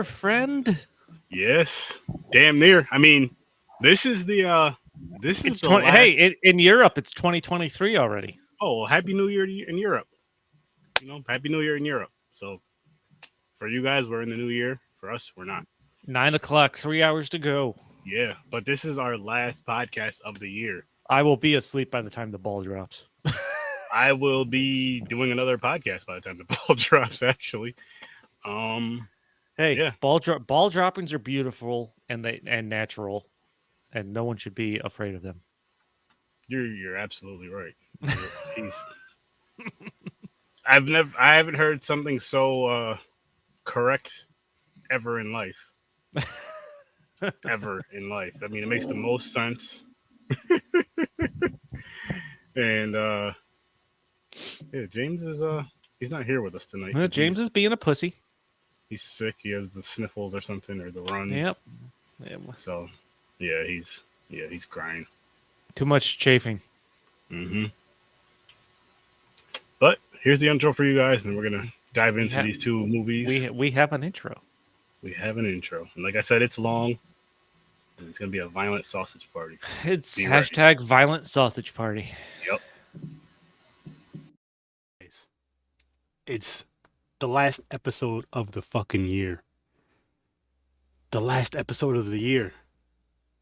friend. Yes, damn near. I mean, this is the It's last. Hey, in Europe, it's 2023 already. Oh, Happy New Year in Europe. Happy New Year in Europe. So for you guys, we're in the new year. For us, we're not. 9 o'clock, 3 hours to go. Yeah, but this is our last podcast of the year. I will be asleep by the time the ball drops. I will be doing another podcast by the time the ball drops. Actually, Hey, yeah, ball droppings are beautiful and natural, and no one should be afraid of them. you're absolutely right. He's I haven't heard something so correct ever in life. Ever in life. I mean, it makes the most sense. And yeah, James is he's not here with us tonight. James is being a pussy. He's sick. He has the sniffles or something or the runs. Yep. So yeah, he's crying. Too much chafing. Mm-hmm. But here's the intro for you guys, and we're gonna dive into these two movies. We have an intro. We have an intro, and like I said, it's long. And it's gonna be a violent sausage party. It's hashtag violent sausage party. Yep. It's the last episode of the fucking year. The last episode of the year.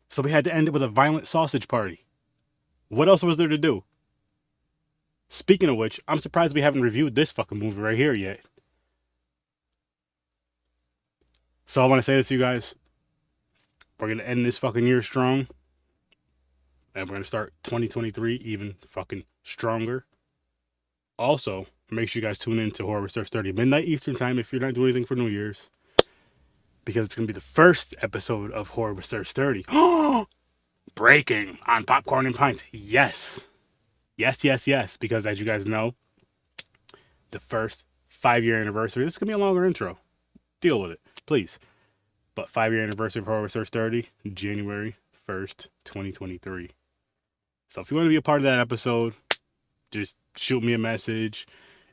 So we had to end it with a violent sausage party. What else was there to do? Speaking of which, I'm surprised we haven't reviewed this fucking movie right here yet. So I want to say this to you guys. We're going to end this fucking year strong. And we're going to start 2023 even fucking stronger. Also, make sure you guys tune in to Horror Research 30 midnight Eastern time if you're not doing anything for New Year's. Because it's going to be the first episode of Horror Research 30. Breaking on Popcorn and Pints. Yes. Yes. Because as you guys know, the first 5-year anniversary. This is going to be a longer intro. Deal with it, please. But 5-year anniversary of Horror Research 30, January 1st, 2023. So if you want to be a part of that episode, just shoot me a message.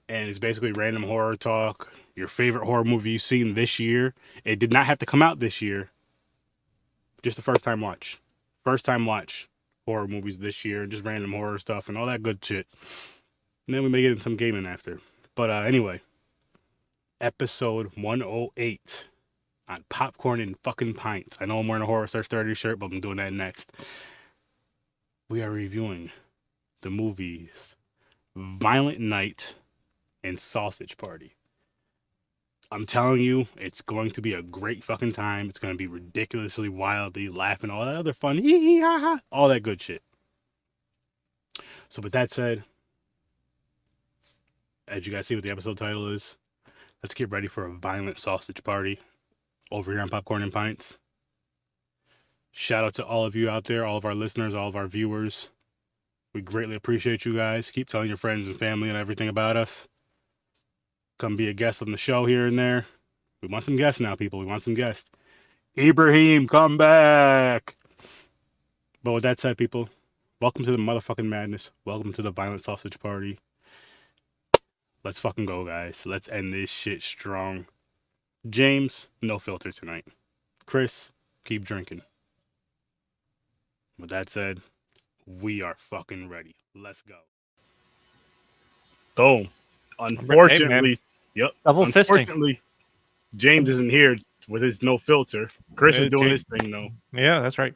And it's basically random horror talk. Your favorite horror movie you've seen this year. It did not have to come out this year. Just a first time watch. First time watch horror movies this year. Just random horror stuff and all that good shit. And then we may get into some gaming after. But anyway. Episode 108. On Popcorn and fucking Pints. I know I'm wearing a Horror Research 30 shirt, but I'm doing that next. We are reviewing the movies Violent Night and Sausage Party. I'm telling you, it's going to be a great fucking time. It's going to be ridiculously wildly laughing, all that other fun, all that good shit. So with that said, as you guys see what the episode title is, let's get ready for a violent sausage party over here on Popcorn and Pints. Shout out to all of you out there, all of our listeners, all of our viewers. We greatly appreciate you guys. Keep telling your friends and family and everything about us. Come be a guest on the show here and there. We want some guests now, people. We want some guests. Ibrahim, come back. But with that said, people, welcome to the motherfucking madness. Welcome to the violent sausage party. Let's fucking go, guys. Let's end this shit strong. James, no filter tonight. Chris, keep drinking. With that said, we are fucking ready. Let's go. Boom. Unfortunately, yep. Double fisting. Unfortunately, James isn't here with his no filter. Chris is doing his thing though. Yeah, that's right.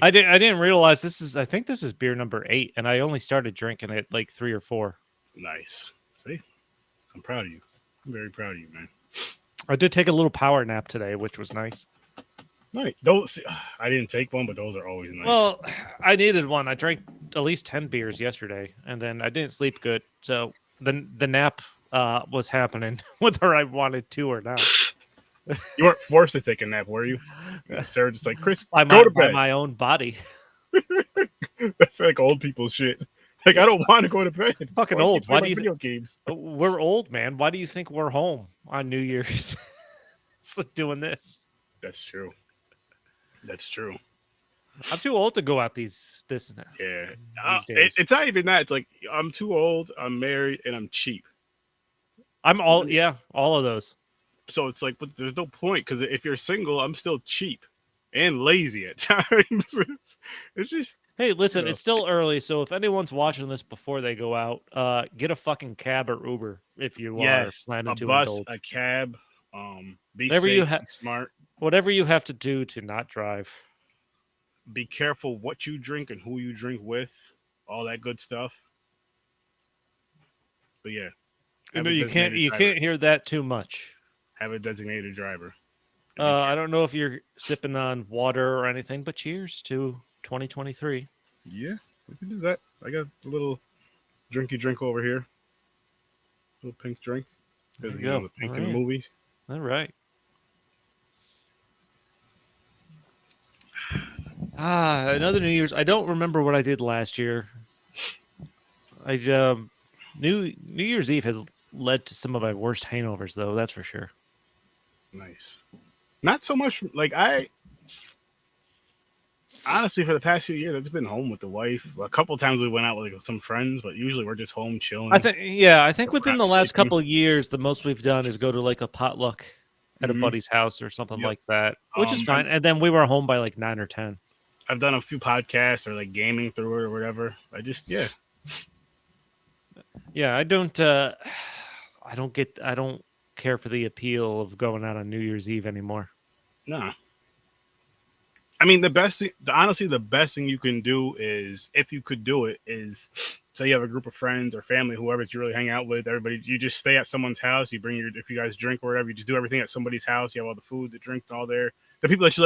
I didn't realize I think this is beer number 8, and I only started drinking it like 3 or 4. Nice. See? I'm proud of you. I'm very proud of you, man. I did take a little power nap today, which was nice. Right. Those I didn't take one, but those are always nice. Well, I needed one. I drank at least 10 beers yesterday, and then I didn't sleep good. So the nap was happening, whether I wanted to or not. You weren't forced to take a nap, were you? Sarah just like, Chris, go to bed. By my own body. That's like old people shit. Like, I don't want to go to bed. Fucking old. Why do you video games? We're old, man. Why do you think we're home on New Year's? It's like doing this. That's true. That's true. I'm too old to go out these days. It's not even that. It's like I'm too old, I'm married, and I'm cheap. I'm all of those. So it's like, but there's no point because if you're single, I'm still cheap and lazy at times. It's just, Hey, listen, know. it's still early, so if anyone's watching this before they go out, get a fucking cab or Uber if you are yes, planning a to bus, indulge. a cab, be Whatever safe, you be smart, whatever you have to do to not drive. be careful what you drink and who you drink with, all that good stuff. But yeah, You have know, a you can't designated driver. hear that too much. Have a designated driver. I don't know if you're sipping on water or anything, but cheers to 2023. Yeah, we can do that. I got a little drinky drink over here, little pink drink There because you you know go. the pink All in the right. movie. All right. Another New Year's. I don't remember what I did last year. I New Year's Eve has led to some of my worst hangovers, though. That's for sure. Nice. Not so much like I honestly for the past few years I've just been home with the wife. A couple times we went out with like, some friends, but usually we're just home chilling. I think We're within not the last sleeping. couple of years, the most we've done is go to like a potluck at a Mhm. buddy's house or something Yep. like that, which is And fine. And then we were home by like 9 or 10. I've done a few podcasts or like gaming through it or whatever. I just Yeah, I don't care for the appeal of going out on New Year's Eve anymore. nah. I mean, honestly, the best thing you can do is, if you could do it, is say you have a group of friends or family, whoever you really hang out with, everybody, you just stay at someone's house. You bring if you guys drink or whatever, you just do everything at somebody's house. You have all the food, the drinks, all there. The people that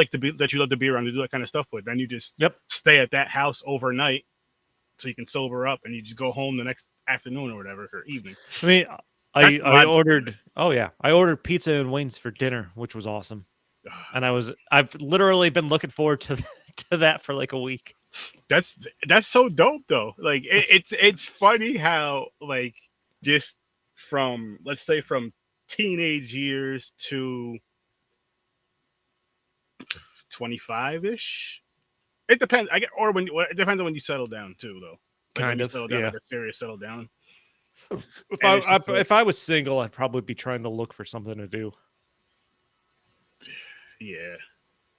you love to be around to do that kind of stuff with. Then you just Yep. stay at that house overnight, so you can sober up, and you just go home the next afternoon or whatever or evening. I mean, That's I ordered. Oh yeah, I ordered pizza and wings for dinner, which was awesome. And I've literally been looking forward to that for like a week. That's so dope though. Like it's funny how like just from let's say from teenage years to 25-ish. It depends. I get or it depends on when you settle down too though. Like when Kind you of, settle down, yeah. like a serious settle down. If I was single, I'd probably be trying to look for something to do Yeah.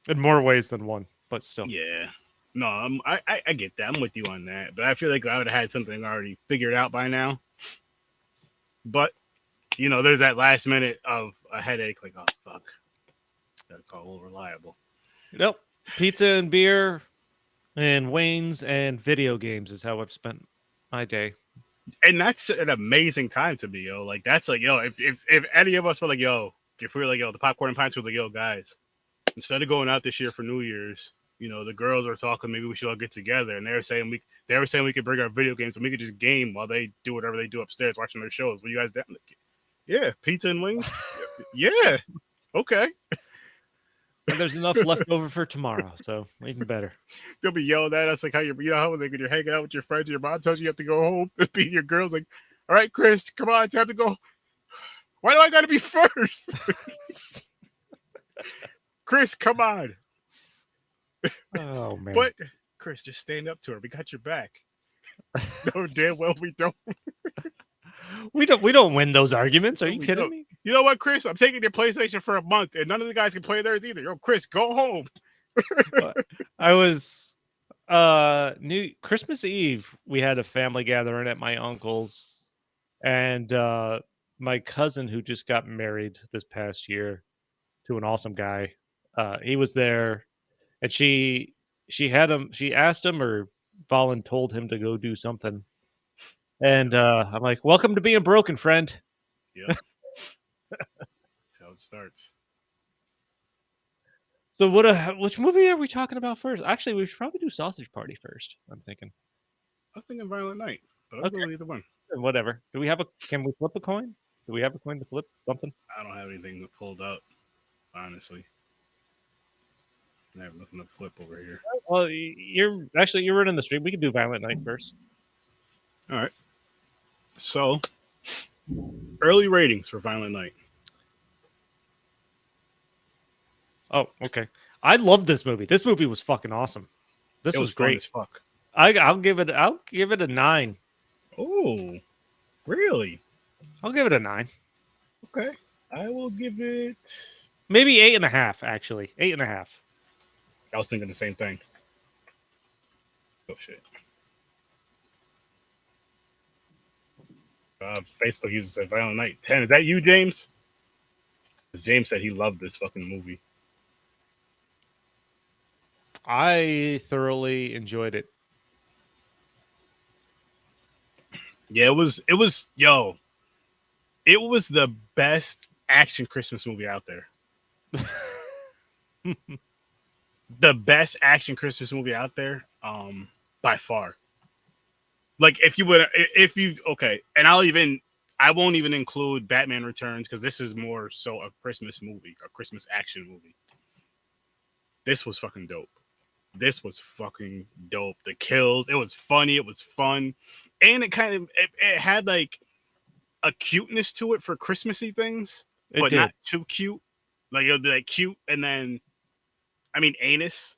in more ways than one, but still. Yeah. No, I get that. I'm with you on that. But I feel like I would have had something already figured out by now. But, you know, there's that last minute of a headache, like, oh, fuck. Gotta call Reliable. Nope. Pizza and beer and Wayne's and video games is how I've spent my day. And that's an amazing time to be, yo. Like, that's like, yo, if any of us were like, yo, if we were like, yo, the Popcorn and Pints was like, yo, guys, instead of going out this year for New Year's, you know, the girls are talking, maybe we should all get together. And they were saying we could bring our video games and we could just game while they do whatever they do upstairs watching their shows. Were you guys down? Like, yeah, pizza and wings? Yeah. Okay. And there's enough left over for tomorrow, so even better. They'll be yelling at us like how you know how like when you're hanging out with your friends and your mom tells you have to go home. And be your girls like, all right, Chris, come on, time to go. Why do I gotta be first? Chris, come on. Oh man. But Chris, just stand up to her. We got your back. No, damn well we don't. We don't win those arguments. Are you We kidding don't. me? You know what, Chris? I'm taking your PlayStation for a month, and none of the guys can play theirs either. Yo, Chris, go home. I was New Christmas Eve. We had a family gathering at my uncle's, and my cousin who just got married this past year to an awesome guy. He was there, and she had him. She asked him, or Valen told him to go do something. And I'm like, "Welcome to being broken, friend." Yep. That's how it starts. So which movie are we talking about first? Actually, we should probably do Sausage Party first. I'm thinking. I was thinking Violent Night, but I'll Okay. go with either one. Whatever. Can we flip a coin? Do we have a coin to flip? Something? I don't have anything pulled up, honestly. I have nothing to flip over here. Well, you're running the stream. We can do Violent Night first. All right. So, early ratings for Violent Night. Oh, okay. I love this movie. This movie was fucking awesome. This It was fun great. as fuck. I'll give it a 9. Oh, really? I'll give it a 9. Okay. I will give it. Maybe 8.5. Actually, 8.5. I was thinking the same thing. Oh shit. Facebook user said Violent Night 10. Is that you, James? Because James said he loved this fucking movie. I thoroughly enjoyed it. Yeah, it was yo. It was the best action Christmas movie out there. The best action Christmas movie out there, by far. Like if you okay, and I won't even include Batman Returns because this is more so a Christmas movie, a Christmas action movie. This was fucking dope. This was fucking dope. The kills, it was funny, it was fun, and it had like a cuteness to it for Christmassy things, but not too cute. Like it'll be like cute, and then, I mean, anus.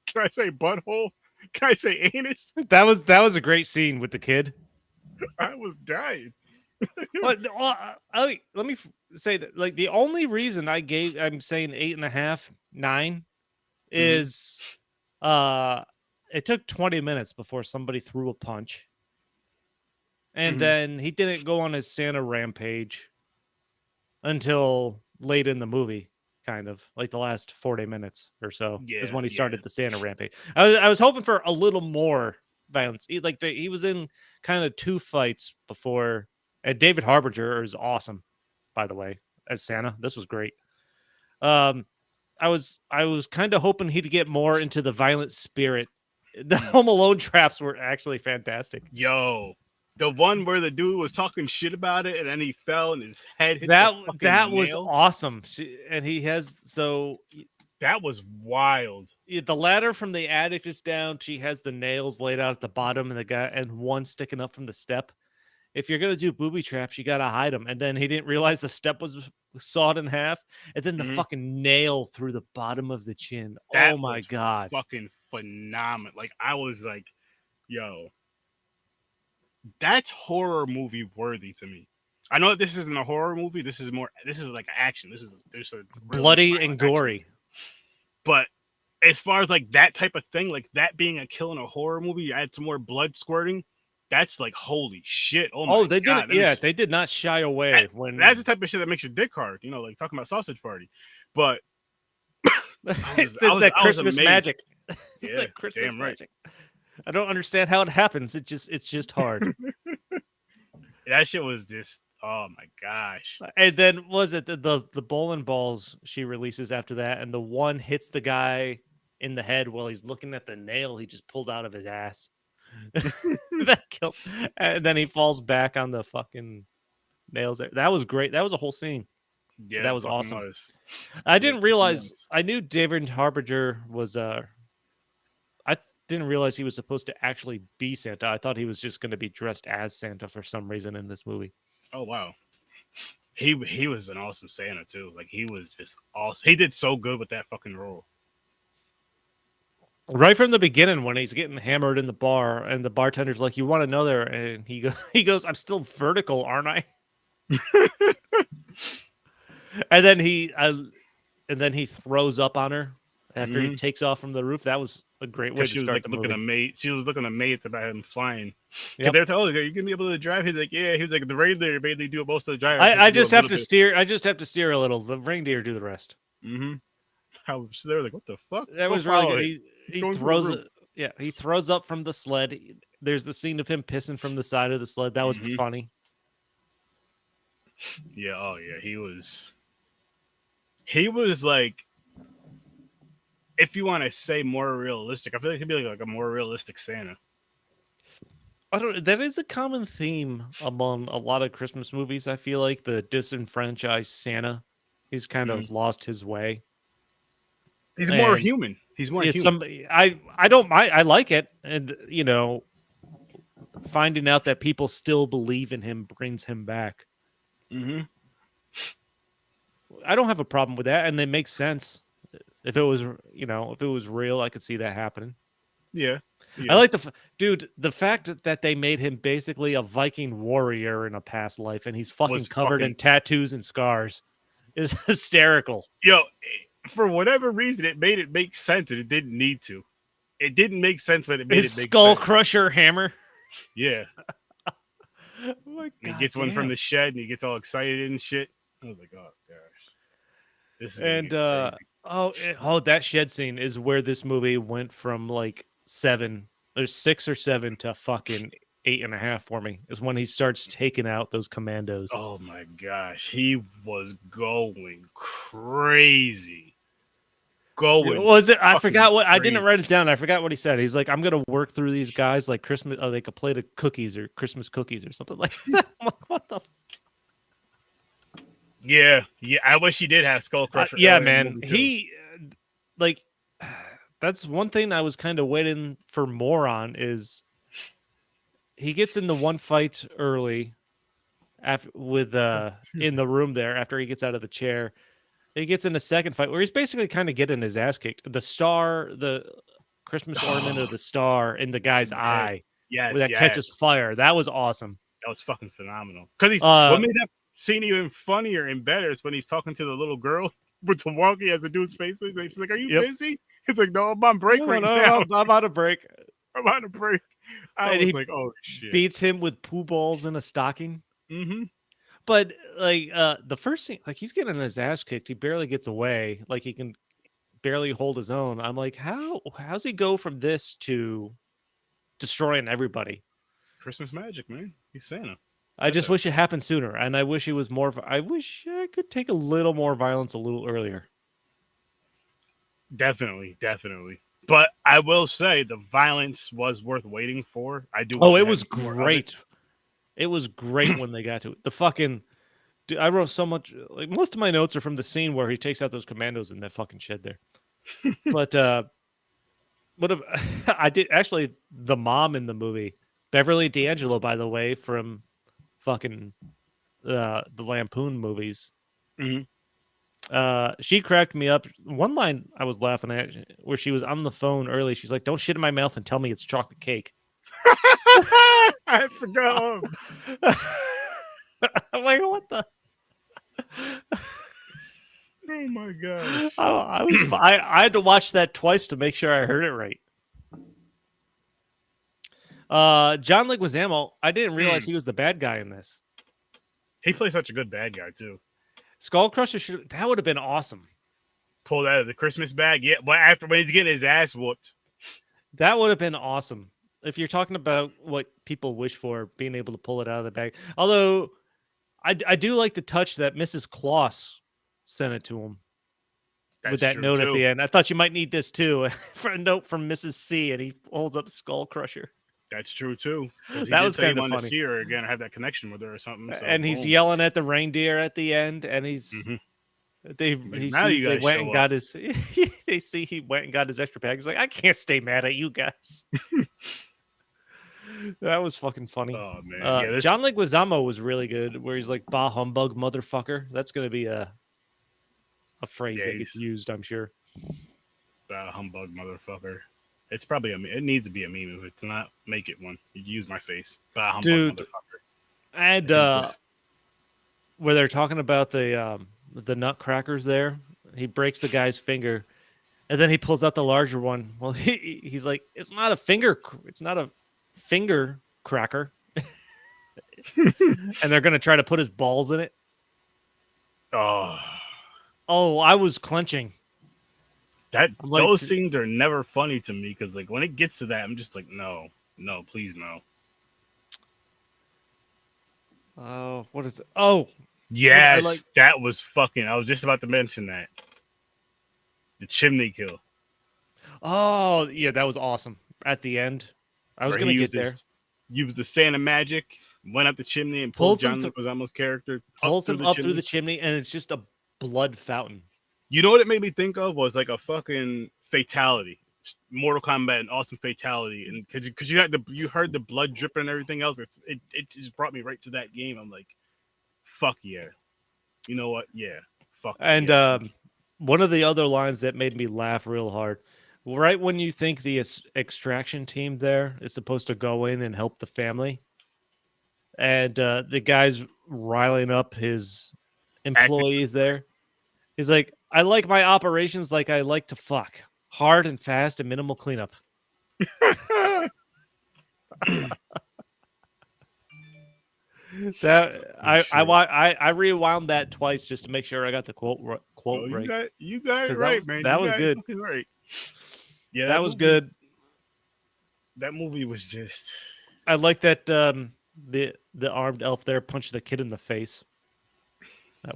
Can I say butthole? Can I say anus? That was a great scene with the kid. I was dying. But let me say that, like, the only reason I'm saying 8.5, 9 is it took 20 minutes before somebody threw a punch. And then he didn't go on his Santa rampage until late in the movie, kind of like the last 40 minutes or so is when he started the Santa rampage. I was hoping for a little more violence. He was in kind of 2 fights before. And David Harbinger is awesome, by the way, as Santa. This was great. I was kind of hoping he'd get more into the violent spirit. The Home Alone traps were actually fantastic. Yo, the one where the dude was talking shit about it and then he fell and his head hit that was awesome. That was wild. The ladder from the attic is down. She has the nails laid out at the bottom and one sticking up from the step. If you're gonna do booby traps, you gotta hide them. And then he didn't realize the step was sawed in half, and then the fucking nail through the bottom of the chin. Oh my god, fucking phenomenal! Like I was like, yo, that's horror movie worthy to me. I know this isn't a horror movie. This is like action. There's a bloody and gory. Action. But as far as like that type of thing, like that being a kill in a horror movie, you add some more blood squirting. That's like holy shit! They did. They did not shy away that's the type of shit that makes your dick hard. You know, like talking about sausage party. But it's that Christmas magic. Yeah, that Christmas damn right. magic. I don't understand how it happens. It's just hard. That shit was just, oh my gosh. And then was it the bowling balls she releases after that, and the one hits the guy in the head while he's looking at the nail he just pulled out of his ass. That kills, and then he falls back on the fucking nails there. That was great. That was a whole scene. Yeah, that was awesome. I didn't realize. I knew David Harbinger was I didn't realize he was supposed to actually be Santa. I thought he was just going to be dressed as Santa for some reason in this movie. Oh wow, he was an awesome Santa too. Like he was just awesome. He did so good with that fucking role. Right from the beginning, when he's getting hammered in the bar, and the bartender's like, "You want to know there?" And he goes, "I'm still vertical, aren't I?" and then he throws up on her after he takes off from the roof. That was a great way to she was start like the looking movie. she was looking amazed about him flying. Yep. They're telling her, "Are you gonna be able to drive?" He's like, "Yeah." He was like, "The reindeer mainly do most of the driving. I just have to steer. I just have to steer a little. The reindeer do the rest." How so they were like, "What the fuck?" That was really good. He throws it. Yeah, he throws up from the sled. There's the scene of him pissing from the side of the sled. That was funny. Yeah. Oh yeah. He was like, if you want to say more realistic, I feel like he'd be like a more realistic Santa. That is a common theme among a lot of Christmas movies. I feel like the disenfranchised Santa, he's kind of lost his way. He's more human. He's more human. I don't mind. I like it, and finding out that people still believe in him brings him back. I don't have a problem with that, and it makes sense. If it was, if it was real, I could see that happening. Yeah. I like the fact that they made him basically a Viking warrior in a past life, and he's fucking covered in tattoos and scars. is hysterical. Yo, for whatever reason, it made it make sense, and it didn't need to. It didn't make sense, but it made His it make skull sense. crusher hammer. Yeah. Oh my He God gets one from damn. the shed, and he gets all excited and shit. I was like, oh gosh, this is gonna And get crazy. that shed scene is where this movie went from like 7 or 6 or 7 to fucking 8.5 for me. Is when he starts taking out those commandos. Oh my gosh, he was going crazy. Going. Was it? I fucking forgot what I crazy. didn't write it down. I forgot what he said. He's like, I'm gonna work through these guys like Christmas. Oh, they could play the cookies or Christmas cookies or something like that. I'm like, what the? Yeah. I wish he did have Skull Crusher. Yeah, earlier in the man. movie, too. He like that's one thing I was kind of waiting for more on is he gets in the one fight early after with in the room there after he gets out of the chair. He gets in a second fight where he's basically kind of getting his ass kicked. The Christmas ornament of the star in the guy's eye Yes, that yes. catches fire. That was awesome. That was fucking phenomenal. Because what made that scene even funnier and better is when he's talking to the little girl with the walkie as the dude's face. She's like, "Are you busy?" He's like, "No, I'm on break right now. I'm on a break." I'm on a break. I And was he like, "Oh shit!" Beats him with poo balls in a stocking. Mm-hmm. But like the first thing, like he's getting his ass kicked. He barely gets away. Like he can barely hold his own. I'm like, how's he go from this to destroying everybody? Christmas magic, man. He's Santa. I just wish it happened sooner, and I wish it was more. I wish I could take a little more violence a little earlier. Definitely. But I will say the violence was worth waiting for. I do. Oh, it was great. It was great when they got to it. The fucking. Dude, I wrote so much. Like most of my notes are from the scene where he takes out those commandos in that fucking shed there. But I did actually the mom in the movie, Beverly D'Angelo, by the way, from fucking the Lampoon movies. Mm-hmm. She cracked me up. One line I was laughing at where she was on the phone early. She's like, "Don't shit in my mouth and tell me it's chocolate cake." I forgot. I'm like, what the? Oh my gosh! I had to watch that twice to make sure I heard it right. John Leguizamo, I didn't realize he was the bad guy in this. He plays such a good bad guy too. Skull Crusher that would have been awesome. Pulled out of the Christmas bag, yeah. But when he's getting his ass whooped, that would have been awesome. If you're talking about what people wish for, being able to pull it out of the bag. Although, I do like the touch that Mrs. Claus sent it to him. With that note at the end. I thought you might need this too. For a note from Mrs. C, and he holds up Skull Crusher. That's true too. That was kind of funny. To see her again, or have that connection with her or something. So, and he's yelling at the reindeer at the end, and he's they went and got his. They see he went and got his extra bag. He's like, I can't stay mad at you guys. That was fucking funny. Oh man, John Leguizamo was really good. Where he's like, "Bah humbug, motherfucker." That's gonna be a phrase that gets used, I'm sure. Bah humbug, motherfucker. It's probably it needs to be a meme. If it's not, make it one. You use my face. Bah humbug, motherfucker. And where they're talking about the nutcrackers there, he breaks the guy's finger, and then he pulls out the larger one. Well, he's like, it's not a finger cracker. And they're gonna try to put his balls in it. Oh, I was clenching. Those scenes are never funny to me because, like, when it gets to that, I'm just like, no, please, no. Oh, what is it? Oh, yes, that was fucking. I was just about to mention that. The chimney kill. Oh, yeah, that was awesome. At the end, I was going to get there. Used the Santa magic, went up the chimney, and pulled John Leguizamo's character pulls him up through the chimney, and it's just a blood fountain. You know what it made me think of was like a fucking fatality, Mortal Kombat, an awesome fatality, and because you heard the blood dripping and everything else, it just brought me right to that game. I'm like, fuck yeah, you know what? Yeah, fuck. And yeah. One of the other lines that made me laugh real hard, right when you think the extraction team there is supposed to go in and help the family, and the guy's riling up his employees there. He's like, I like my operations like I like to fuck. Hard and fast and minimal cleanup. That I rewound that twice just to make sure I got the quote Oh, right. you got it 'Cause right, man. that You was got good. it fucking right. Yeah, That was good. That movie was just. I like that the armed elf there punched the kid in the face. The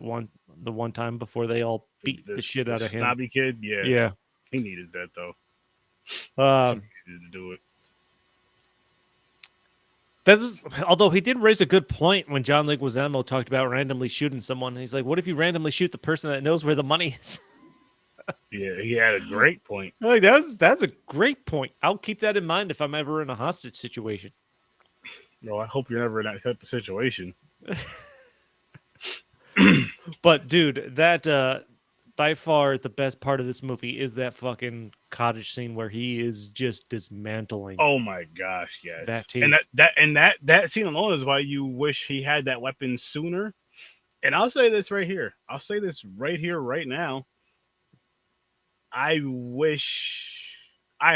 one time before they all beat the shit out of him. Snobby kid, Yeah. He needed that though. Um, He needed to do it. that was, although he did raise a good point when John Leguizamo talked about randomly shooting someone. He's like, "What if you randomly shoot the person that knows where the money is?" Yeah, he had a great point. Like that's a great point. I'll keep that in mind if I'm ever in a hostage situation. No, I hope you're never in that type of situation. But dude, that by far the best part of this movie is that fucking cottage scene where he is just dismantling. Oh my gosh, yes. That team. And that scene alone is why you wish he had that weapon sooner. And I'll say this right here. I'll say this right here, right now. I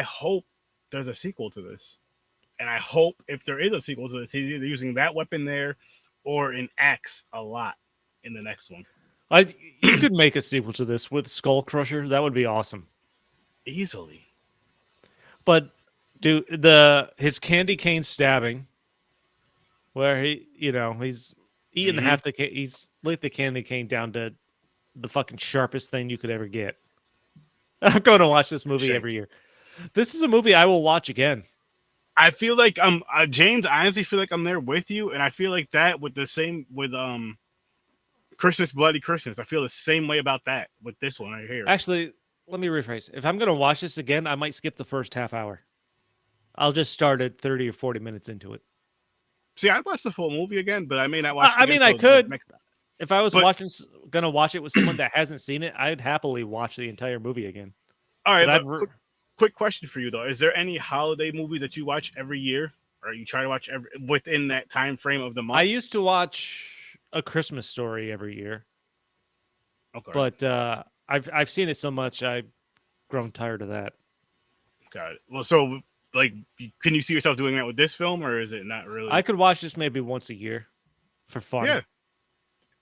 hope there's a sequel to this. And I hope if there is a sequel to this, he's either using that weapon there or an axe a lot in the next one. You could make a sequel to this with Skull Crusher. That would be awesome. Easily. But dude, his candy cane stabbing, where he's eaten half the he's lit the candy cane down to the fucking sharpest thing you could ever get. I'm going to watch this movie every year. This is a movie I will watch again. I feel like James. I honestly feel like I'm there with you, and I feel like that with Christmas Bloody Christmas. I feel the same way about that with this one right here. Actually, let me rephrase. If I'm going to watch this again, I might skip the first half hour. I'll just start at 30 or 40 minutes into it. See, I'd watch the full movie again, but I may not watch. I could. If I was going to watch it with someone that hasn't seen it, I'd happily watch the entire movie again. All right. Quick question for you though: is there any holiday movies that you watch every year, or you try to watch within that time frame of the month? I used to watch A Christmas Story every year. Okay. But I've seen it so much I've grown tired of that. Got it. Well, so like, can you see yourself doing that with this film, or is it not really? I could watch this maybe once a year for fun. Yeah.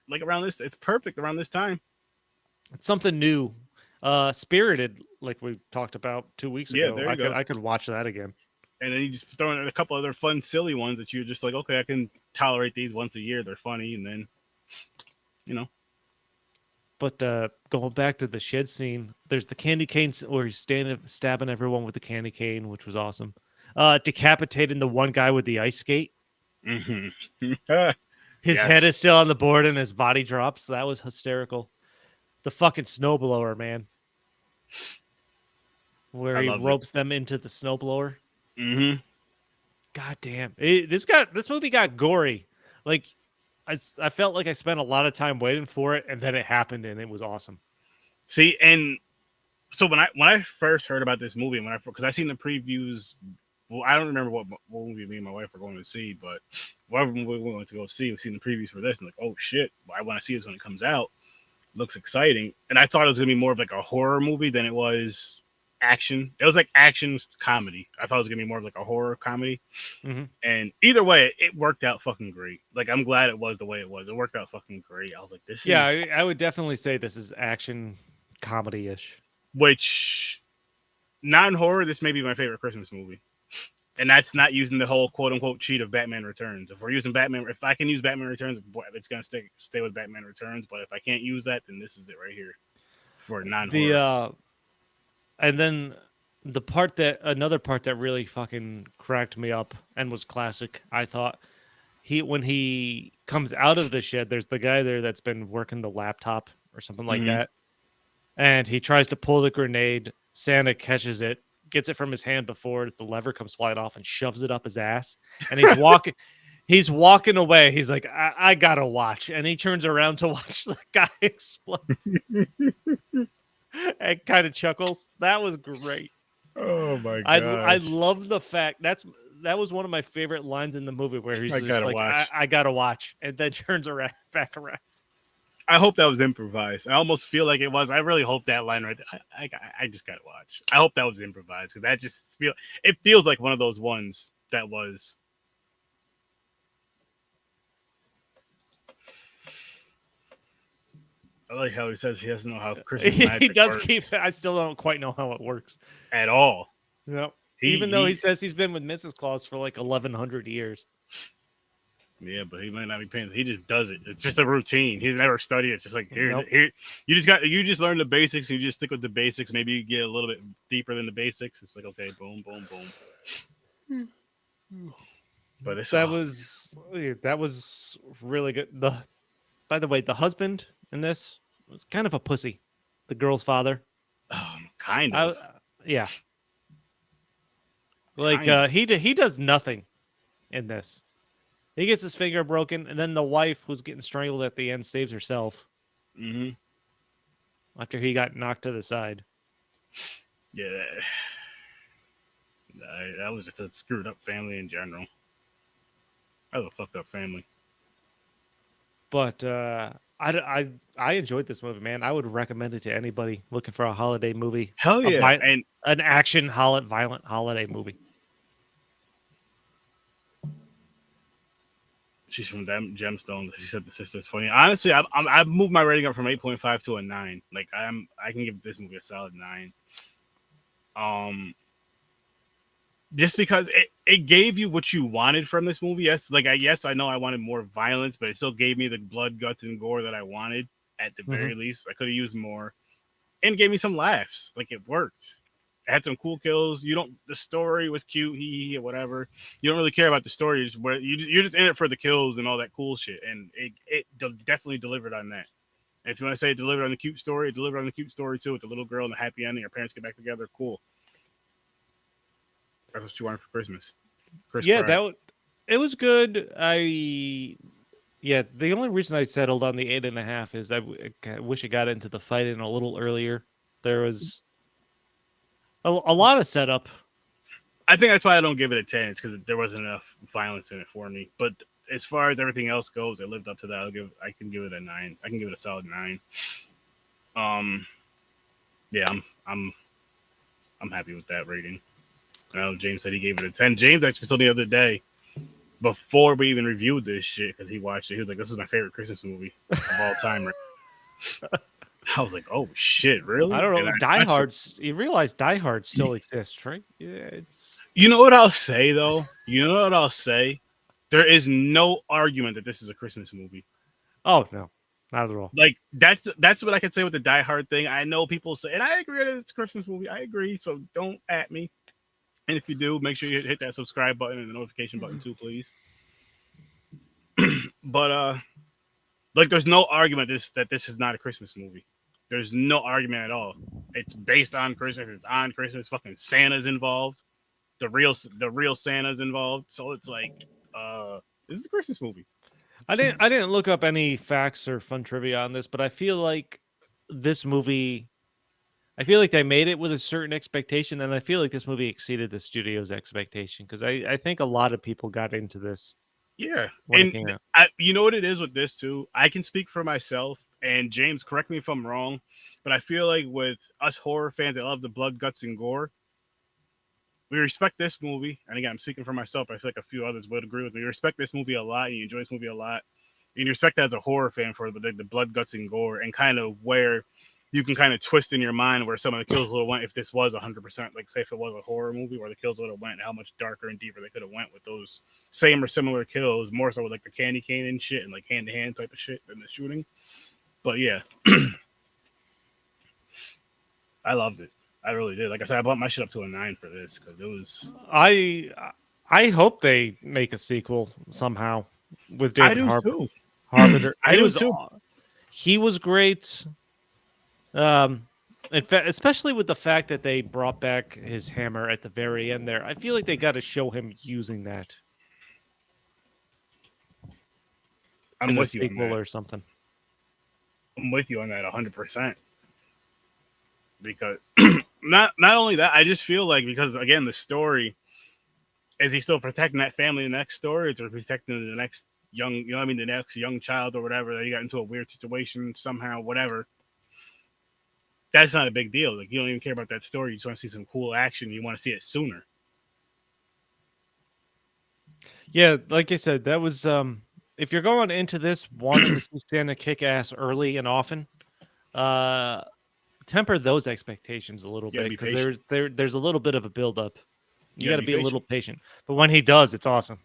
Like around this, it's perfect around this time. It's something new. Spirited, like we talked about 2 weeks ago. There you go. I could watch that again. And then you just throw in a couple other fun, silly ones that you're just like, okay, I can tolerate these once a year. They're funny, and then, But going back to the shed scene, there's the candy cane where he's stabbing everyone with the candy cane, which was awesome. Decapitating the one guy with the ice skate. Mm-hmm. His head is still on the board and his body drops. That was hysterical. The fucking snowblower, man. Where he ropes them into the snowblower. Mm-hmm. God damn. This movie got gory. Like, I felt like I spent a lot of time waiting for it, and then it happened, and it was awesome. See, and so when I first heard about this movie, because I seen the previews, well, I don't remember what movie me and my wife were going to see, but whatever movie we went to go see, we've seen the previews for this, and like, oh shit, I want to see this when it comes out. Looks exciting, and I thought it was gonna be more of like a horror movie than it was action. It was like action comedy. I thought it was gonna be more of like a horror comedy. Mm-hmm. And either way, it worked out fucking great. Like, I'm glad it was the way it was. It worked out fucking great. I was like, I would definitely say this is action comedy-ish. Which, non-horror, this may be my favorite Christmas movie. And that's not using the whole quote-unquote cheat of Batman Returns. If I can use Batman Returns, it's going to stay with Batman Returns. But if I can't use that, then this is it right here for non-horror. And then another part that really fucking cracked me up and was classic, I thought, when he comes out of the shed, there's the guy there that's been working the laptop or something like that. And he tries to pull the grenade. Santa catches it, gets it from his hand before the lever comes flying off, and shoves it up his ass. And he's walking. He's walking away. He's like, I gotta watch. And he turns around to watch the guy explode. And kind of chuckles. That was great. Oh my god! I love the fact that was one of my favorite lines in the movie where he's just like, I gotta watch, and then turns back around. I hope that was improvised. I almost feel like it was. I really hope that line right there. I just gotta watch. I hope that was improvised because that just feels like one of those ones that was. I like how he says he doesn't know how Christmas He magic does works keep. I still don't quite know how it works. at all. Yep. Even though he says he's been with Mrs. Claus for like 1,100 years. Yeah, but he might not be paying. He just does it. It's just a routine. He never studied it. It's just like here, Nope. here. You just learn the basics. And you just stick with the basics. Maybe you get a little bit deeper than the basics. It's like okay, boom, boom, boom. But that was really good. By the way, the husband in this was kind of a pussy. The girl's father. Kind of. Yeah. Like he does nothing in this. He gets his finger broken, and then the wife, who's getting strangled at the end, saves herself. Mm-hmm. After he got knocked to the side. Yeah, that was just a screwed up family in general. That was a fucked up family. But I enjoyed this movie, man. I would recommend it to anybody looking for a holiday movie. Hell yeah, and an action, violent holiday movie. She's from them Gemstones. She said the sister's funny. Honestly, I've moved my rating up from 8.5 to a 9. Like I can give this movie a solid 9. Just because it gave you what you wanted from this movie. Yes, I know I wanted more violence, but it still gave me the blood, guts, and gore that I wanted at the very least. I could have used more, and gave me some laughs. Like it worked. It had some cool kills. The story was cute, whatever. You don't really care about the story. You're just in it for the kills and all that cool shit. And it definitely delivered on that. And if you want to say it delivered on the cute story, it delivered on the cute story too, with the little girl and the happy ending. Her parents get back together. Cool. That's what you wanted for Christmas. It was good. The only reason I settled on the 8.5 is I wish it got into the fight in a little earlier. There was a lot of setup. I think that's why I don't give it a 10. It's because there wasn't enough violence in it for me. But as far as everything else goes, it lived up to that. I can give it a 9. I can give it a solid 9. Yeah, I'm happy with that rating. I know James said he gave it a 10. James actually told me the other day, before we even reviewed this shit, because he watched it, he was like, "This is my favorite Christmas movie of all time." I was like, "Oh shit, really?" I don't know. Die Hard. You realize Die Hard still exists, right? Yeah, it's. You know what I'll say though? There is no argument that this is a Christmas movie. Oh no, not at all. Like that's what I could say with the Die Hard thing. I know people say, and I agree that it's a Christmas movie. I agree, so don't at me. And if you do, make sure you hit that subscribe button and the notification button too, please. But there's no argument that this is not a Christmas movie. There's no argument at all. It's based on Christmas. It's on Christmas. Fucking Santa's involved. The real Santa's involved. So it's like, this is a Christmas movie. I didn't look up any facts or fun trivia on this, but I feel like this movie. I feel like they made it with a certain expectation, and I feel like this movie exceeded the studio's expectation because I think a lot of people got into this. Yeah, and you know what it is with this too? I can speak for myself, and James, correct me if I'm wrong, but I feel like with us horror fans that love the blood, guts, and gore, we respect this movie. And again, I'm speaking for myself, but I feel like a few others would agree with me. We respect this movie a lot, and you enjoy this movie a lot. And you respect that as a horror fan for the blood, guts, and gore, and kind of where you can kind of twist in your mind where some of the kills would have went if this was 100%, like say if it was a horror movie, where the kills would have went, how much darker and deeper they could have went with those same or similar kills, more so with like the candy cane and shit and like hand-to-hand type of shit than the shooting. But yeah, I loved it. I really did. Like I said, I bumped my shit up to a 9 for this because it was. I hope they make a sequel somehow with David Harbour. I do too. He was great. In fact, especially with the fact that they brought back his hammer at the very end there, I feel like they got to show him using that. I'm with you on that. Or something. I'm with you on that 100%. Because not only that, I just feel like because again the story is he still protecting that family in the next story, or is he protecting the next young, you know what I mean, the next young child or whatever, that you got into a weird situation somehow, whatever. That's not a big deal. Like, you don't even care about that story. You just want to see some cool action. You want to see it sooner. Yeah, like I said, that was if you're going into this wanting to see Santa kick ass early and often, temper those expectations a little You gotta bit be because there's a little bit of a build up. You got to be a little patient. patient. But when he does, it's awesome.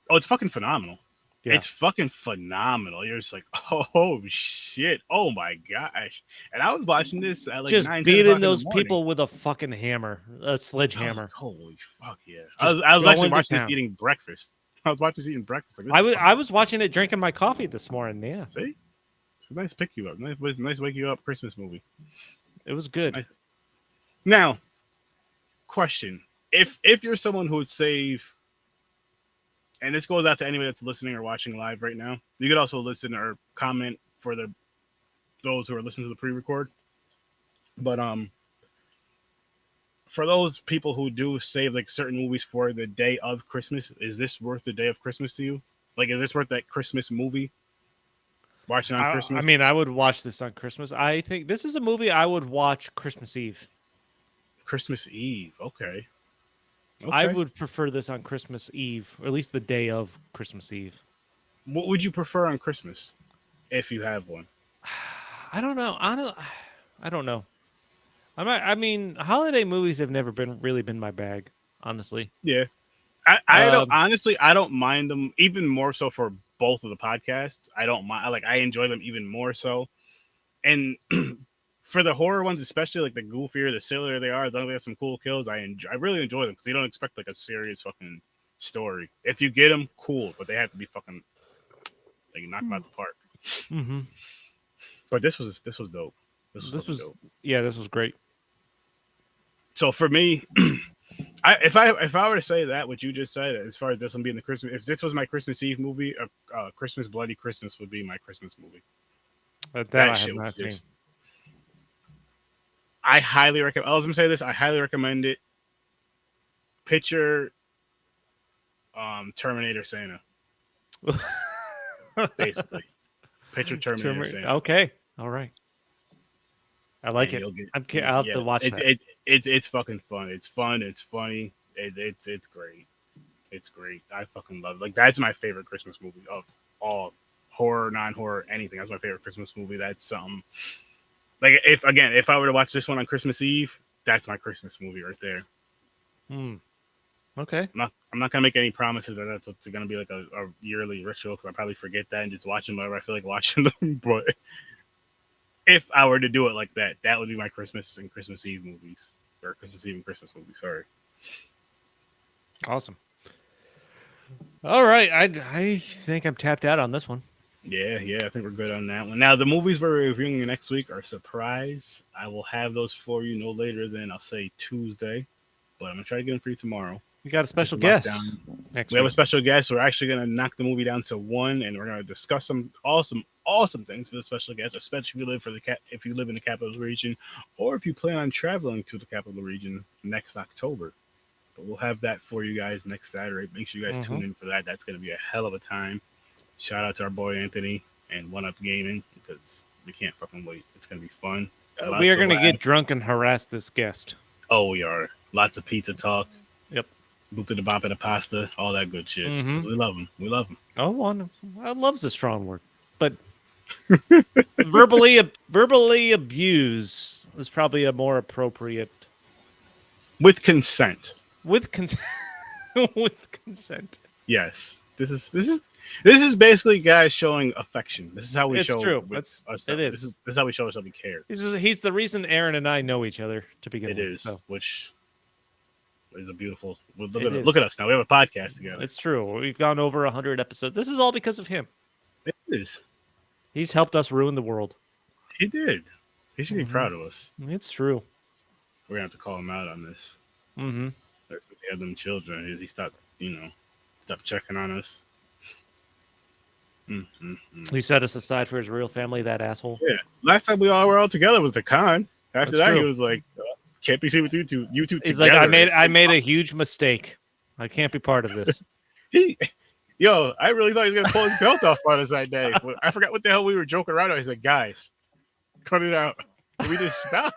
Oh, it's fucking phenomenal. Yeah. It's fucking phenomenal. You're just like, oh shit, oh my gosh. And I was watching this at like Just 9, 10 beating o'clock in those the morning. people with a fucking hammer, a I was sledgehammer. like, holy fuck yeah! Just I was actually going to watching this town. eating breakfast. I was watching this eating breakfast. Like, this is I was watching it drinking my coffee this morning. Yeah, see, it's a nice pick you up. Nice wake you up Christmas movie. it was good. Nice. Now, question: If you're someone who would save, and this goes out to anybody that's listening or watching live right now, you could also listen or comment for those who are listening to the pre-record. But for those people who do save like certain movies for the day of Christmas, is this worth the day of Christmas to you? Like, is this worth that Christmas movie? Watching on Christmas? I mean, I would watch this on Christmas. I think this is a movie I would watch Christmas Eve. Christmas Eve. Okay. I would prefer this on Christmas Eve, or at least the day of Christmas Eve. What would you prefer on Christmas, if you have one? I don't know. I don't know. I mean, holiday movies have never really been my bag, honestly. Yeah. I don't honestly. I don't mind them, even more so for both of the podcasts. I don't mind. Like, I enjoy them even more so, and for the horror ones, especially like the goofier, the sillier they are, as long as they have some cool kills, I really enjoy them because you don't expect like a serious fucking story. If you get them, cool, but they have to be fucking like knock them out the park. Mm-hmm. But this was dope. This was dope. Yeah, this was great. So for me, if I were to say that what you just said, as far as this one being the Christmas, if this was my Christmas Eve movie, Christmas Bloody Christmas would be my Christmas movie. That I have not seen. I highly recommend. I was gonna say this. I highly recommend it. Picture, Terminator Santa. Basically, picture Terminator Santa. Okay, all right. I like it. I'll have to watch that. It's fucking fun. It's fun. It's funny. It's great. It's great. I fucking love it. Like, that's my favorite Christmas movie of all, horror, non-horror, anything. That's my favorite Christmas movie. That's something. Like, if I were to watch this one on Christmas Eve, that's my Christmas movie right there. Okay. I'm not gonna make any promises that that's what's gonna be like a yearly ritual, because I probably forget that and just watch them whenever I feel like watching them. But if I were to do it like that, that would be my Christmas and Christmas Eve movies, or Christmas Eve and Christmas movies. Sorry. Awesome. All right, I think I'm tapped out on this one. Yeah, I think we're good on that one. Now, the movies we're reviewing next week are a surprise. I will have those for you no later than, I'll say, Tuesday, but I'm going to try to get them for you tomorrow. We got a special guest next week. We have a special guest. We're actually going to knock the movie down to one, and we're going to discuss some awesome things for the special guest, especially if you live in the capital region, or if you plan on traveling to the capital region next October. But we'll have that for you guys next Saturday. Make sure you guys tune in for that. That's going to be a hell of a time. Shout out to our boy Anthony and One Up Gaming, because we can't fucking wait. It's going to be fun. We are going to get drunk and harass this guest. Oh, we are. Lots of pizza talk. Yep. Boop the bop of the pasta. All that good shit. We love him. We love him. Oh, I love's a strong word. But verbally abuse is probably a more appropriate. With consent. With consent. With consent. Yes. This is basically guys showing affection. This is how we show. It's true. It is. This is how we show us that we care. He's the reason Aaron and I know each other to begin with. It is, so. which is a beautiful. Look at us now. We have a podcast together. It's true. We've gone over 100 episodes. This is all because of him. It is. He's helped us ruin the world. He did. He should be proud of us. It's true. We're gonna have to call him out on this. Mm-hmm. Since he had them children, he stopped checking on us. He set us aside for his real family, that asshole. Yeah. Last time we all were all together was the con. After That's that, true. he was like, "Can't be seen with you two. You two He's together." like, I made a huge mistake. I can't be part of this. Yo, I really thought he was gonna pull his belt off on us that day. I forgot what the hell we were joking around. I said, guys, cut it out. And we just stopped.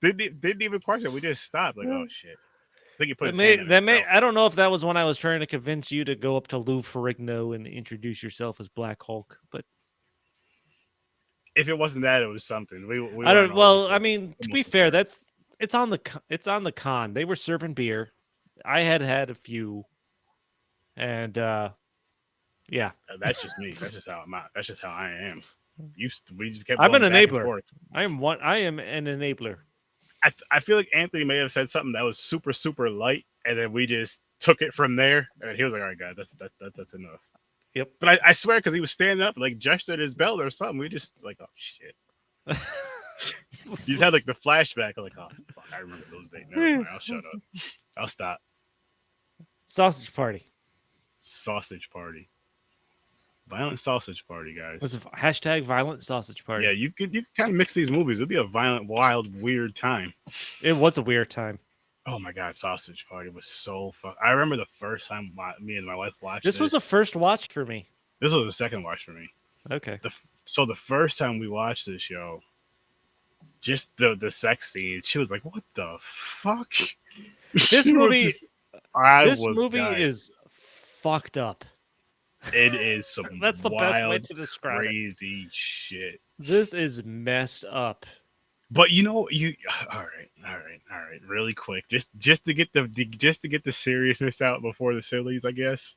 Didn't even question. We just stopped. Like, oh shit. I think he put his hand in his belt. I don't know if that was when I was trying to convince you to go up to Lou Ferrigno and introduce yourself as Black Hulk, but If it wasn't that, it was something. We I don't. weren't Well, always, I mean, to be almost fair, there. it's on the con. They were serving beer. I had a few, and yeah, That's just me. That's just how I'm out. That's just how I am. We just kept. I'm an going back and enabler. forth. I am an enabler. I feel like Anthony may have said something that was super super light, and then we just took it from there. And he was like, "All right, guys, that's enough." Yep. But I swear, because he was standing up, like gestured his belt or something. We just like, oh shit. You just had like the flashback. I'm like, oh fuck, I remember those days. Never mind. I'll shut up. I'll stop. Sausage party. Sausage party. Violent sausage party, guys. What's the hashtag violent sausage party? Yeah, you could kind of mix these movies. It'd be a violent, wild, weird time. It was a weird time. Oh my god, sausage party was so fun. I remember the first time me and my wife watched This was the first watch for me. This was the second watch for me. Okay. So the first time we watched this show, just the sex scenes, she was like, "What the fuck?" This movie Dying. is fucked up. It is some That's the wild, best way to describe crazy shit. This is messed up. But all right. Really quick, just to get the seriousness out before the sillies, I guess.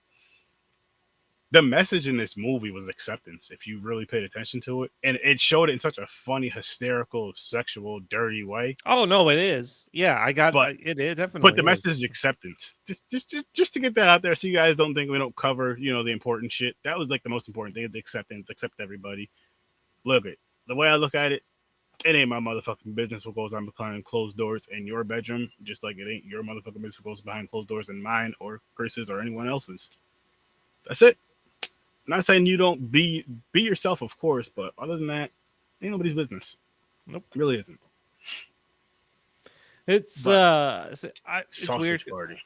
The message in this movie was acceptance, if you really paid attention to it, and it showed it in such a funny, hysterical, sexual, dirty way. Oh no, it is. Yeah, I got it. It definitely. But the message is acceptance. Just to get that out there, so you guys don't think we don't cover, the important shit. That was like the most important thing is acceptance. Accept everybody. Look it. The way I look at it, it ain't my motherfucking business what goes on behind closed doors in your bedroom, just like it ain't your motherfucking business what goes behind closed doors in mine or Chris's or anyone else's. That's it. I'm not saying you don't be yourself, of course, but other than that, ain't nobody's business. Nope. It really isn't. It's Sausage weird. party.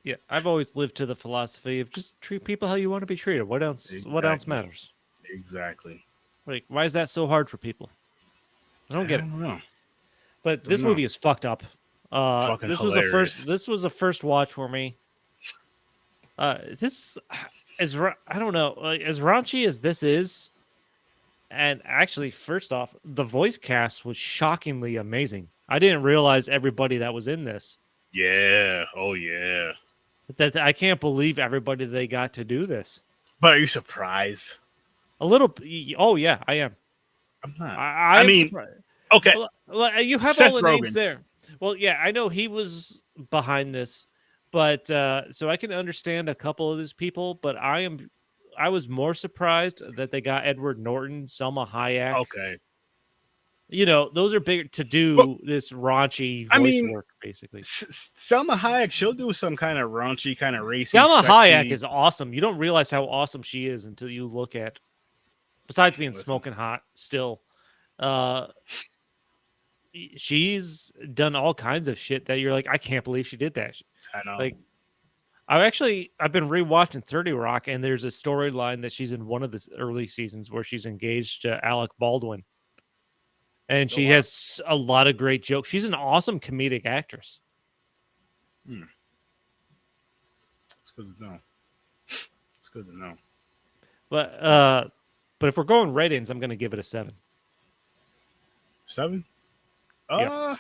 Yeah, I've always lived to the philosophy of just treat people how you want to be treated. What else? Exactly. What else matters? Exactly. Like, why is that so hard for people? I don't get it. I don't know. But this movie is fucked up. Fucking this hilarious. This was a first watch for me. This is I don't know, as raunchy as this is, and actually, first off, the voice cast was shockingly amazing. I didn't realize everybody that was in this. Yeah. Oh yeah. That I can't believe everybody they got to do this. But are you surprised? A little. Oh yeah, I am. I'm not. I mean, surprised. okay. Well, you have Seth all the names Rogen. there. Well, yeah, I know he was behind this, but so I can understand a couple of these people. But I was more surprised that they got Edward Norton, Selma Hayek. Okay. Those are big to do this raunchy voice work, basically. Selma Hayek, she'll do some kind of raunchy, kind of racy. Selma sexy... Hayek is awesome. You don't realize how awesome she is until you look at. Besides being smoking hot, still, she's done all kinds of shit that you're like, I can't believe she did that. I know. Like, I've been rewatching 30 Rock, and there's a storyline that she's in one of the early seasons where she's engaged to Alec Baldwin. And she has a lot of great jokes. She's an awesome comedic actress. It's good to know. It's good to know. But if we're going ratings, I'm going to give it a 7. 7? Yeah.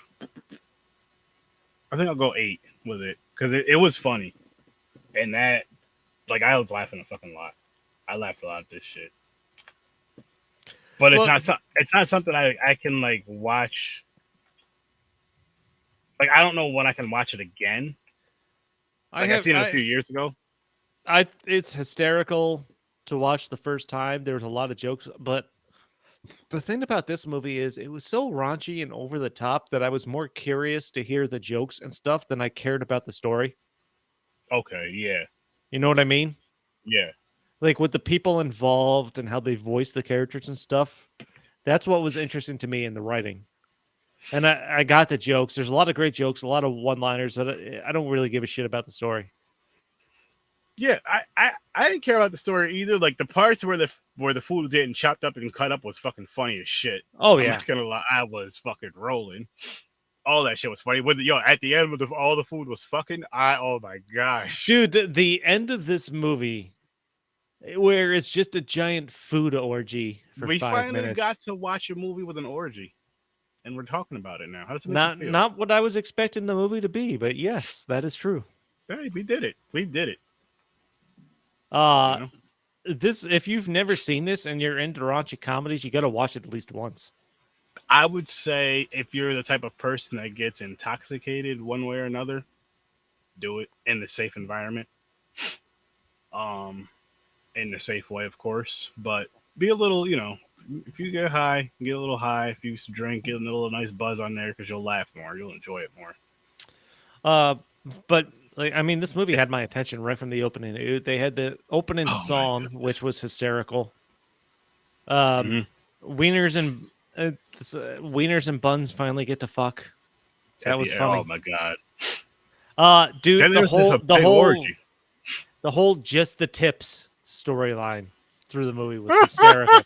I think I'll go 8 with it because it was funny, and that, like, I was laughing a fucking lot. I laughed a lot at this shit. But it's not something I can like watch. Like, I don't know when I can watch it again. I've seen it a few years ago. It's hysterical to watch the first time. There was a lot of jokes, but the thing about this movie is it was so raunchy and over the top that I was more curious to hear the jokes and stuff than I cared about the story. Okay, yeah. You know what I mean? Yeah. Like with the people involved and how they voice the characters and stuff. That's what was interesting to me in the writing. And I got the jokes. There's a lot of great jokes, a lot of one-liners, but I don't really give a shit about the story. Yeah, I didn't care about the story either. Like the parts where the food was getting chopped up and cut up was fucking funny as shit. Oh I'm yeah, not gonna lie, I was fucking rolling. All that shit was funny. Was it, yo, at the end when all the food was fucking, oh my gosh. dude. The end of this movie, where it's just a giant food orgy for We 5 finally minutes. got to watch a movie with an orgy. And we're talking about it now. How does it make Not you feel? not what I was expecting the movie to be, but yes, that is true. Hey, we did it. We did it. Uh You know? this if you've never seen this and you're into raunchy comedies, you got to watch it at least once. I would say if you're the type of person that gets intoxicated one way or another, do it in the safe environment. In the safe way, of course, but be a little, if you get high, get a little high. If you drink, get a little nice buzz on there because you'll laugh more. You'll enjoy it more. But like, I mean, this movie had my attention right from the opening. They had the opening Oh, my song, goodness. which was hysterical. Mhm. Wieners and buns finally get to fuck. That was funny. Oh my god, Dude, Then the there's this whole big orgy. the whole just the tips storyline through the movie was hysterical.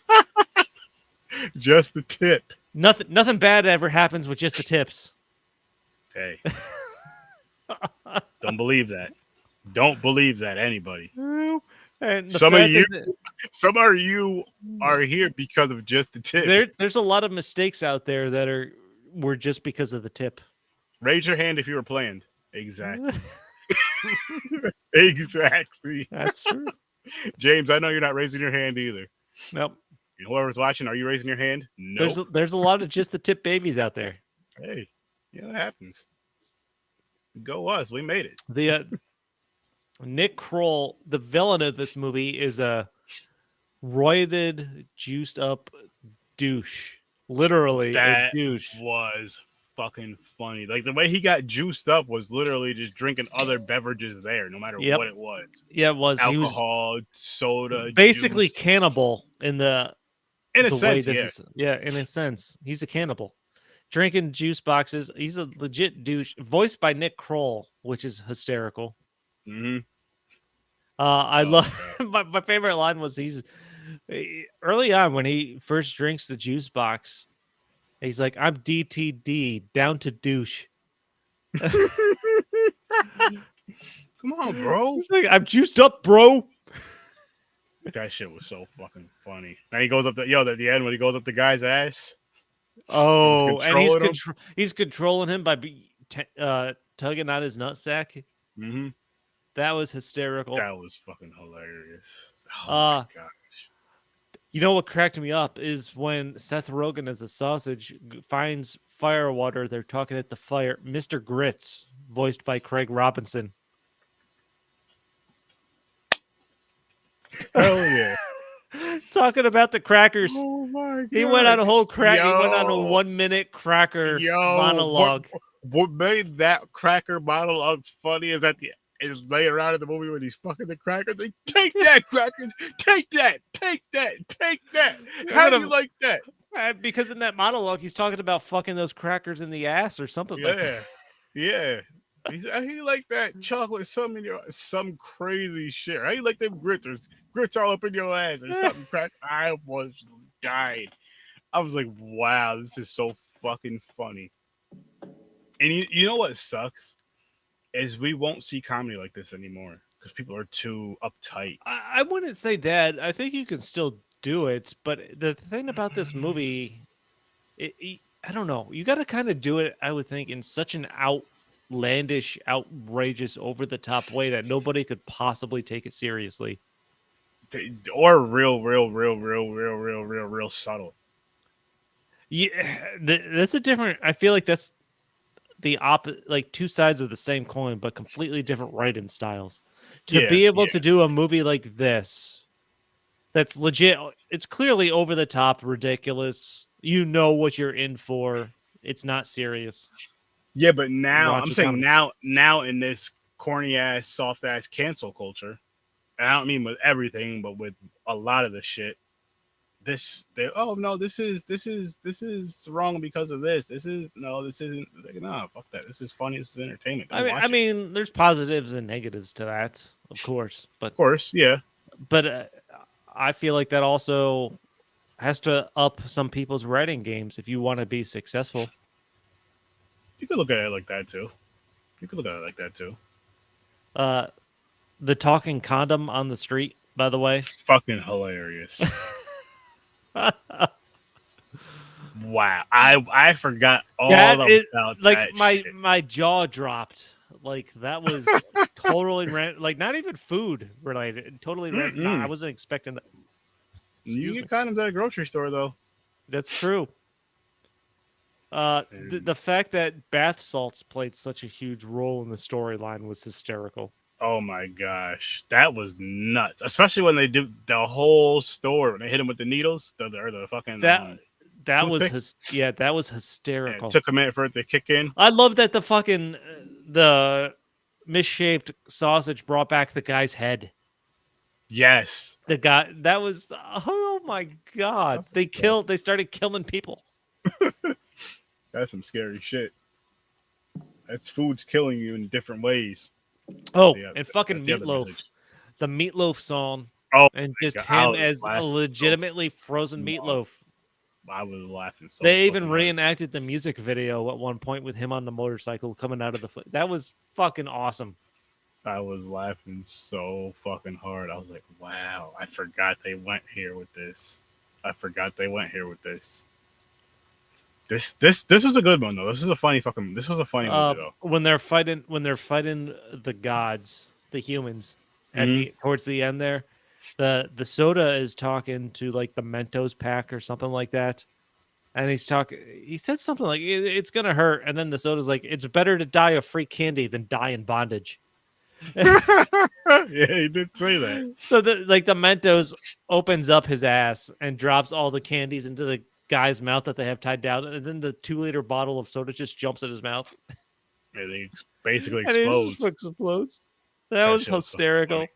Just the tip. Nothing bad ever happens with just the tips. Hey, don't believe that. Don't believe that, anybody. And the Some of fact you, that some of you are here because of just the tip. there's a lot of mistakes out there that were just because of the tip. Raise your hand if you were planned. Exactly. Exactly. That's true. James, I know you're not raising your hand either. Nope. Whoever's watching, are you raising your hand? Nope. There's a lot of just the tip babies out there. Hey, yeah, that happens. Go us. We made it. The Nick Kroll, the villain of this movie, is a roided, juiced up douche. Literally That a douche. was fucking funny. Like the way he got juiced up was literally just drinking other beverages there, no matter Yep. what it was. Yeah, it was. Alcohol, soda, He was basically juice. cannibal in the In a way sense, this yeah. is. Yeah, in a sense, he's a cannibal. Drinking juice boxes. He's a legit douche. Voiced by Nick Kroll, which is hysterical. Mm-hmm. I Oh, love my favorite line was he's early on when he first drinks the juice box. He's like, "I'm DTD, down to douche." Come on, bro. He's like, "I'm juiced up, bro." That shit was so fucking funny. And he goes up at the end when he goes up the guy's ass. Oh, and controlling him? he's controlling him by tugging on his nutsack. Mm-hmm. That was hysterical. That was fucking hilarious. Oh my gosh. You know what cracked me up is when Seth Rogen as the sausage finds fire water. They're talking at the fire. Mr. Grits, voiced by Craig Robinson. Hell yeah. Talking about the crackers. Oh my god. He went on a whole crack. He went on a Yo. 1 minute cracker monologue. What made that cracker monologue funny is laying around in the movie when he's fucking the crackers. Like, take that, crackers. Take that. Take that. Take that. How do you like that? Because in that monologue, he's talking about fucking those crackers in the ass or something like that. Yeah. How you like that chocolate, some crazy shit? How you like them grits? There's grits all up in your ass or something crack? I was dying. I was like, wow, this is so fucking funny. And you know what sucks? Is we won't see comedy like this anymore because people are too uptight. I wouldn't say that. I think you can still do it, but the thing about this movie, I don't know. You got to kind of do it, I would think, in such an outlandish, outrageous, over the top way that nobody could possibly take it seriously. Or real subtle. Yeah, that's a different. I feel like that's the opposite, like two sides of the same coin, but completely different writing styles. To be able to do a movie like this, that's legit. It's clearly over the top, ridiculous. You know what you're in for. It's not serious. Yeah, but now Raunchy I'm saying comedy. now in this corny ass, soft ass cancel culture, and I don't mean with everything, but with a lot of the shit. This is wrong because of this. This isn't. No, fuck that. This is funny. This is entertainment. I mean, there's positives and negatives to that. of course, Of course, yeah. but I feel like that also has to up some people's writing games if you want to be successful. You could look at it like that too. You could look at it like that too. Uh, the talking condom on the street, by the way. Fucking hilarious. Wow, I forgot all That about is like that my shit. my jaw dropped. Like that was totally like not even food related. Totally random. I Mm-mm. wasn't expecting that. You Excuse me. get condoms at a grocery store though. That's true. And, The fact that bath salts played such a huge role in the storyline was hysterical. oh my gosh, that was nuts. Especially when they did the whole store when they hit him with the needles, the fucking That was toothpicks. that was And it hysterical. took a minute for it to kick in. I love that the fucking the misshaped sausage brought back the guy's head. Yes, The guy that was oh my god. They started killing people. that's some scary shit. That's food's killing you in different ways. Oh, Yeah, and fucking that's the other Meatloaf. message. The Meatloaf song. Oh And my just God, I him was as a laughing legitimately frozen so meatloaf. I was laughing so. They even fucking hard. reenacted the music video at one point with him on the motorcycle coming out of the that was fucking awesome. I was laughing so fucking hard. I was like, wow, I forgot they went here with this. I forgot they went here with this. This was a good one though. This was a funny movie though. When they're fighting the gods, the humans at Mhm. the towards the end there, the soda is talking to like the Mentos pack or something like that. And he said something like it's gonna hurt, and then the soda's like, it's better to die of free candy than die in bondage. Yeah, he did say that. So the Mentos opens up his ass and drops all the candies into the guy's mouth that they have tied down, and then the 2-liter bottle of soda just jumps in his mouth. And he basically And it explodes. just explodes. That was shit was so hysterical. funny.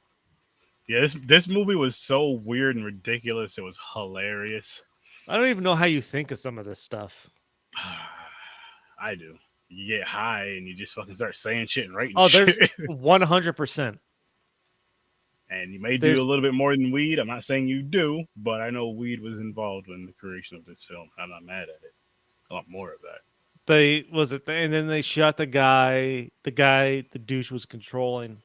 Yeah, this movie was so weird and ridiculous. It was hilarious. I don't even know how you think of some of this stuff. I do. You get high and you just fucking start saying shit and writing Oh, shit. there's 100%. And you may do There's a little bit more than weed. I'm not saying you do, but I know weed was involved in the creation of this film. I'm not mad at it. I want more of that. and then they shot the guy the douche was controlling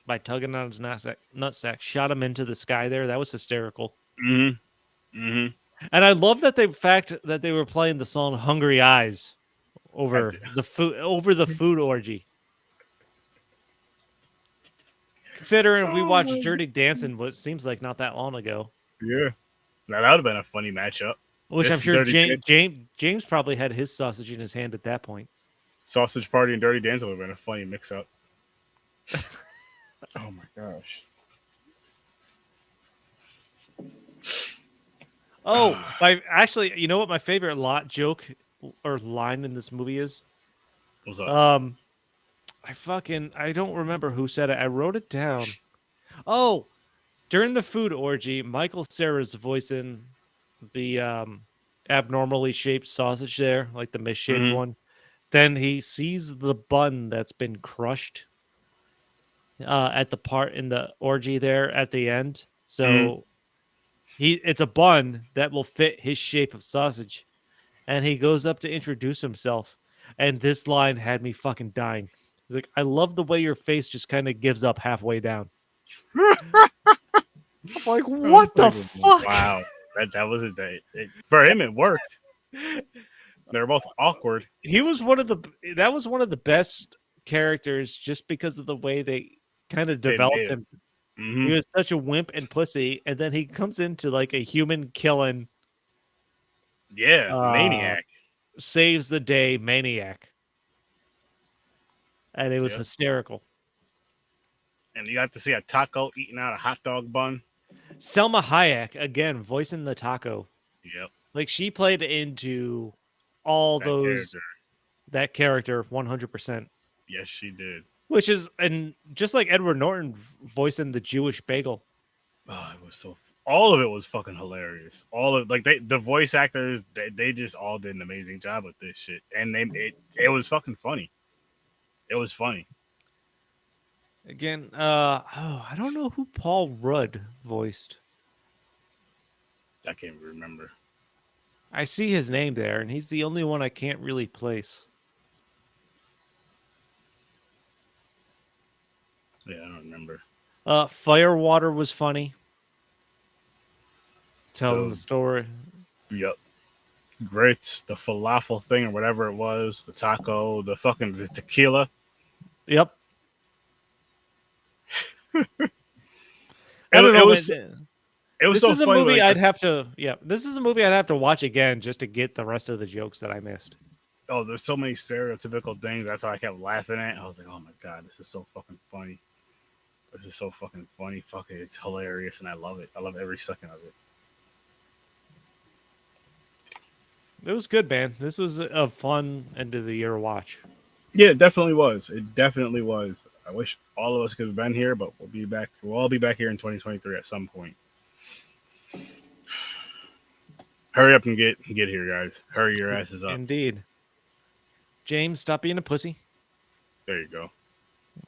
by tugging on his nutsack, shot him into the sky there. That was hysterical. Mm-hmm. Mm-hmm. And I love that they were playing the song Hungry Eyes over the food orgy. Considering we watched Dirty Dancing what seems like not that long ago. Yeah. Now, that would have been a funny matchup. Which This I'm sure Dirty James probably had his sausage in his hand at that point. Sausage Party and Dirty Dancing would have been a funny mix-up. Oh my gosh. Oh, actually, you know what my favorite joke or line in this movie is? What's up? I don't remember who said it. I wrote it down. Oh, during the food orgy, Michael Cera's voicing the abnormally shaped sausage there, like the misshaped Mhm. one. Then he sees the bun that's been crushed at the part in the orgy there at the end. So it's a bun that will fit his shape of sausage. And he goes up to introduce himself. And this line had me fucking dying. He's like, I love the way your face just kind of gives up halfway down. I'm like, what the fuck? Wow. That was his day. For him, it worked. They're both awkward. That was one of the best characters just because of the way they kind of developed him. Mm-hmm. He was such a wimp and pussy, and then he comes into like a human killing, maniac. Saves the day maniac. And it was hysterical. And you got to see a taco eating out a hot dog bun. Selma Hayek, again, voicing the taco. Yep. Like, she played into all that character 100%. Yes, she did. Which is, and just like Edward Norton voicing the Jewish bagel. Oh, it was all of it was fucking hilarious. All of the voice actors, they just all did an amazing job with this shit, and it was fucking funny. It was funny. Again, I don't know who Paul Rudd voiced. I can't remember. I see his name there, and he's the only one I can't really place. Yeah, I don't remember. Firewater was funny. Telling the story. Yep. Grits, the falafel thing or whatever it was, the taco, the tequila. Yep. I It, don't it know, was man. it was This so is a funny. movie Like, I'd have to. Yeah, this is a movie I'd have to watch again just to get the rest of the jokes that I missed. oh, there's so many stereotypical things. That's how I kept laughing at. I was like, oh my god, this is so fucking funny. This is so fucking funny. Fucking, it's hilarious, and I love it. I love every second of it. It was good, man. This was a fun end of the year watch. Yeah, it definitely was. It definitely was. I wish all of us could have been here, but we'll be back. We'll all be back here in 2023 at some point. Hurry up and get here, guys. Hurry your asses up. Indeed. James, stop being a pussy. There you go.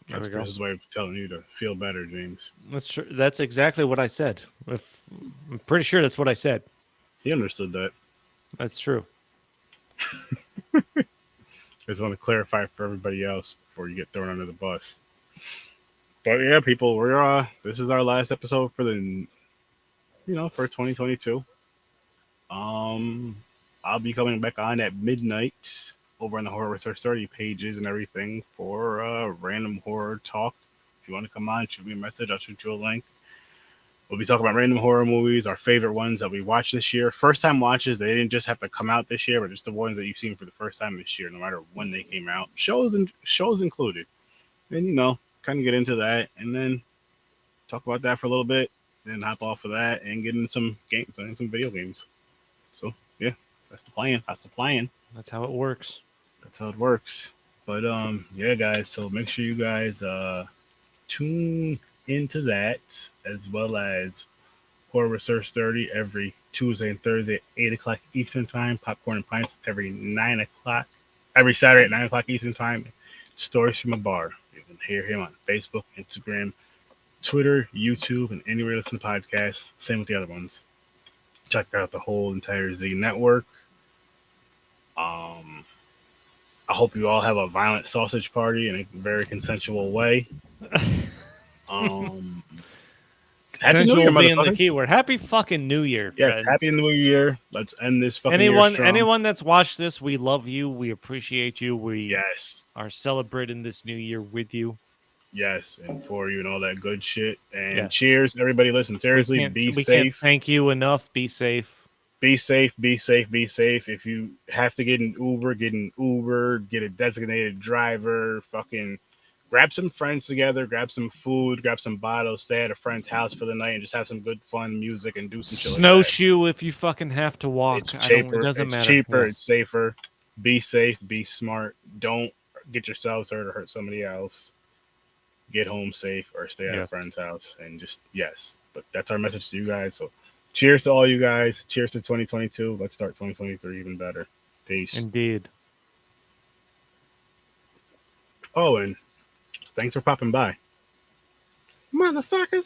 There That's we go. Chris's way of telling you to feel better, James. That's true. That's exactly what I said. I'm pretty sure that's what I said. He understood that. That's true. I just want to clarify for everybody else before you get thrown under the bus. But yeah, people, we're this is our last episode for for 2022. I'll be coming back on at midnight over on the Horror Research 30 pages and everything for random horror talk. If you want to come on, shoot me a message. I'll shoot you a link. We'll be talking about random horror movies, our favorite ones that we watched this year. First time watches, they didn't just have to come out this year, but just the ones that you've seen for the first time this year, no matter when they came out. Shows included. And kind of get into that and then talk about that for a little bit, then hop off of that and get into some playing some video games. So yeah, that's the plan. That's how it works. That's how it works. But yeah, guys. So make sure you guys tune into that, as well as Horror Research 30 every Tuesday and Thursday at 8 o'clock Eastern Time. Popcorn and Pints every 9 o'clock. Every Saturday at 9 o'clock Eastern Time. Stories from a Bar. You can hear him on Facebook, Instagram, Twitter, YouTube, and anywhere you listen to podcasts. Same with the other ones. Check out the whole entire Z network. I hope you all have a violent sausage party in a very consensual way. Happy New Year, being the motherfuckers. key word. Happy fucking New Year, Yes, friends. Happy New Year. Let's end this fucking year strong. Anyone that's watched this, we love you. We appreciate you. We Yes. are celebrating this new year with you. Yes, and for you and all that good shit. And Yes. cheers, everybody. Listen, seriously, be we safe. Can't thank you enough. Be safe. Be safe, be safe, be safe. If you have to get an Uber, get a designated driver, fucking grab some friends together, grab some food, grab some bottles, stay at a friend's house for the night and just have some good fun music and do some shit Snowshoe if you fucking have to walk. It's cheaper, it doesn't it's matter. cheaper, Yes. it's safer. Be safe, be smart. Don't get yourselves hurt or hurt somebody else. Get home safe or stay at a friend's house and just, yes. But that's our message to you guys. So cheers to all you guys. Cheers to 2022. Let's start 2023 even better. Peace. Indeed. Oh, and thanks for popping by. Motherfuckers.